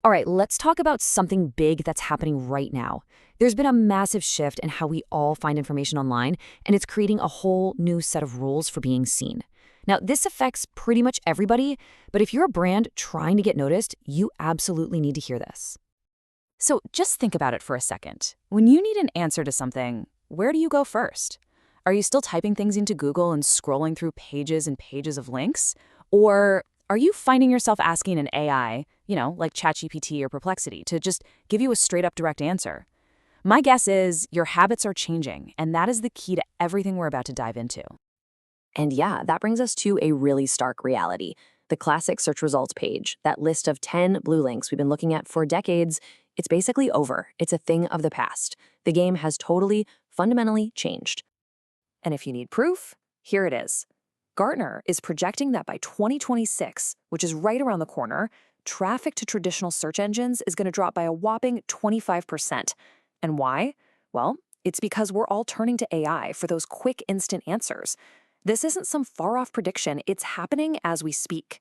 All right, let's talk about something big that's happening right now. There's been a massive shift in how we all find information online, and it's creating a whole new set of rules for being seen. Now, this affects pretty much everybody, but if you're a brand trying to get noticed, you absolutely need to hear this. So just think about it for a second. When you need an answer to something, where do you go first? Are you still typing things into Google and scrolling through pages and pages of links? Or are you finding yourself asking an AI, like ChatGPT or Perplexity, to just give you a straight up direct answer? My guess is your habits are changing, and that is the key to everything we're about to dive into. And yeah, that brings us to a really stark reality. The classic search results page, that list of 10 blue links we've been looking at for decades, it's basically over. It's a thing of the past. The game has totally, fundamentally changed. And if you need proof, here it is. Gartner is projecting that by 2026, which is right around the corner, traffic to traditional search engines is going to drop by a whopping 25%. And why? Well, it's because we're all turning to AI for those quick, instant answers. This isn't some far-off prediction, it's happening as we speak.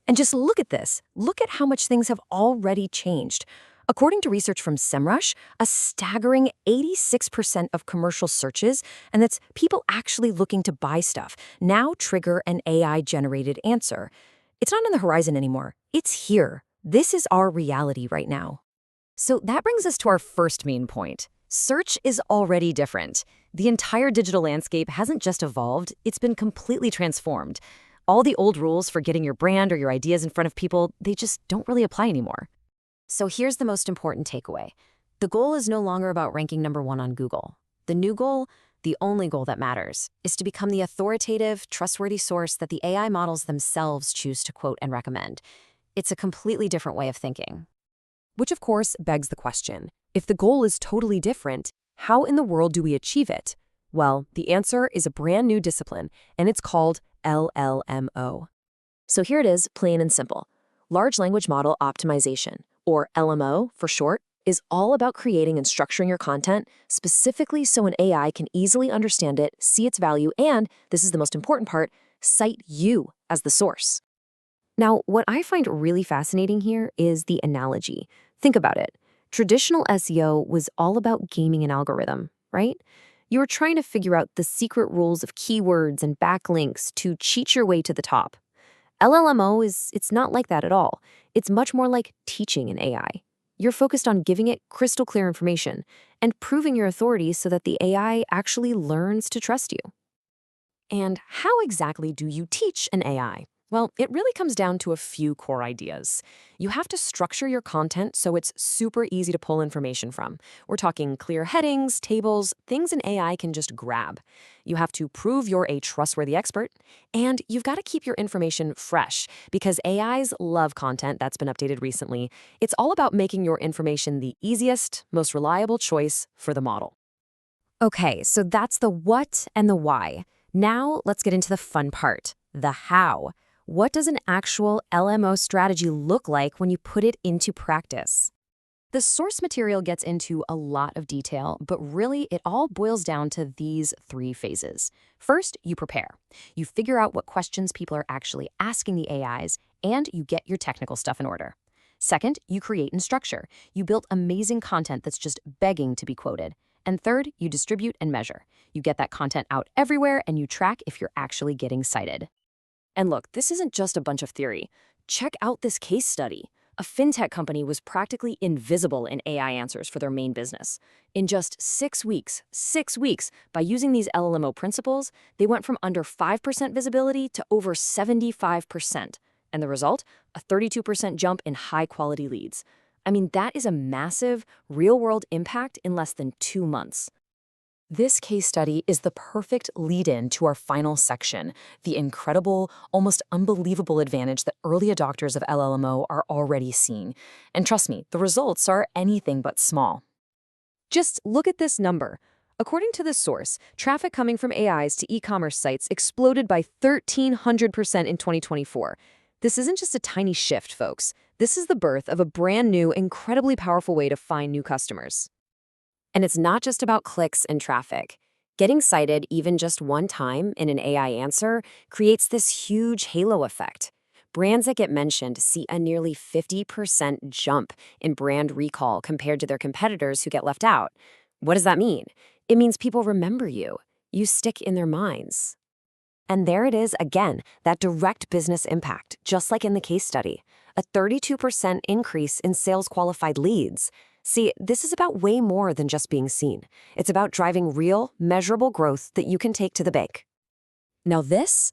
And just look at this. Look at how much things have already changed. According to research from SEMrush, a staggering 86% of commercial searches, and that's people actually looking to buy stuff, now trigger an AI-generated answer. It's not on the horizon anymore. It's here. This is our reality right now. So that brings us to our first main point. Search is already different. The entire digital landscape hasn't just evolved, it's been completely transformed. All the old rules for getting your brand or your ideas in front of people, they just don't really apply anymore. So here's the most important takeaway. The goal is no longer about ranking #1 on Google. The new goal, the only goal that matters, is to become the authoritative, trustworthy source that the AI models themselves choose to quote and recommend. It's a completely different way of thinking. Which of course begs the question, if the goal is totally different, how in the world do we achieve it? Well, the answer is a brand new discipline, and it's called LLMO. So here it is, plain and simple. Large language model optimization, or LMO for short, is all about creating and structuring your content specifically so an AI can easily understand it, see its value, and, this is the most important part, cite you as the source. Now, what I find really fascinating here is the analogy. Think about it. Traditional SEO was all about gaming an algorithm, right? You were trying to figure out the secret rules of keywords and backlinks to cheat your way to the top. LLMO it's not like that at all. It's much more like teaching an AI. You're focused on giving it crystal clear information and proving your authority so that the AI actually learns to trust you. And how exactly do you teach an AI? Well, it really comes down to a few core ideas. You have to structure your content so it's super easy to pull information from. We're talking clear headings, tables, things an AI can just grab. You have to prove you're a trustworthy expert, and you've got to keep your information fresh because AIs love content that's been updated recently. It's all about making your information the easiest, most reliable choice for the model. Okay, so that's the what and the why. Now let's get into the fun part, the how. What does an actual LMO strategy look like when you put it into practice? The source material gets into a lot of detail, but really it all boils down to these 3 phases. First, you prepare. You figure out what questions people are actually asking the AIs, and you get your technical stuff in order. Second, you create and structure. You build amazing content that's just begging to be quoted. And third, you distribute and measure. You get that content out everywhere, and you track if you're actually getting cited. And look, this isn't just a bunch of theory. Check out this case study. A fintech company was practically invisible in AI answers for their main business. In just 6 weeks, by using these LLMO principles, they went from under 5% visibility to over 75%. And the result? A 32% jump in high-quality leads. I mean, that is a massive, real-world impact in less than 2 months. This case study is the perfect lead-in to our final section, the incredible, almost unbelievable advantage that early adopters of LLMO are already seeing. And trust me, the results are anything but small. Just look at this number. According to this source, traffic coming from AIs to e-commerce sites exploded by 1,300% in 2024. This isn't just a tiny shift, folks. This is the birth of a brand new, incredibly powerful way to find new customers. And it's not just about clicks and traffic. Getting cited even just one time in an AI answer creates this huge halo effect. Brands that get mentioned see a nearly 50% jump in brand recall compared to their competitors who get left out. What does that mean? It means people remember you. You stick in their minds. And there it is again, that direct business impact, just like in the case study. A 32% increase in sales qualified leads. See, this is about way more than just being seen. It's about driving real, measurable growth that you can take to the bank. Now this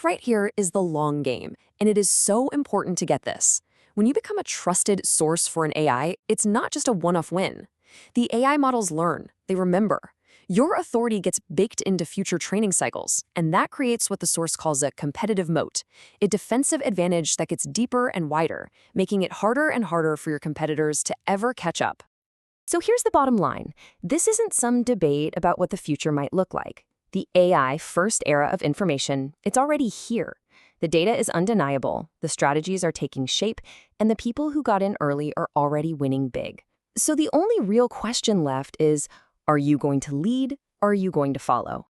right here is the long game, and it is so important to get this. When you become a trusted source for an AI, it's not just a one-off win. The AI models learn, they remember. Your authority gets baked into future training cycles, and that creates what the source calls a competitive moat, a defensive advantage that gets deeper and wider, making it harder and harder for your competitors to ever catch up. So here's the bottom line. This isn't some debate about what the future might look like. The AI first era of information, it's already here. The data is undeniable, the strategies are taking shape, and the people who got in early are already winning big. So the only real question left is, are you going to lead or are you going to follow?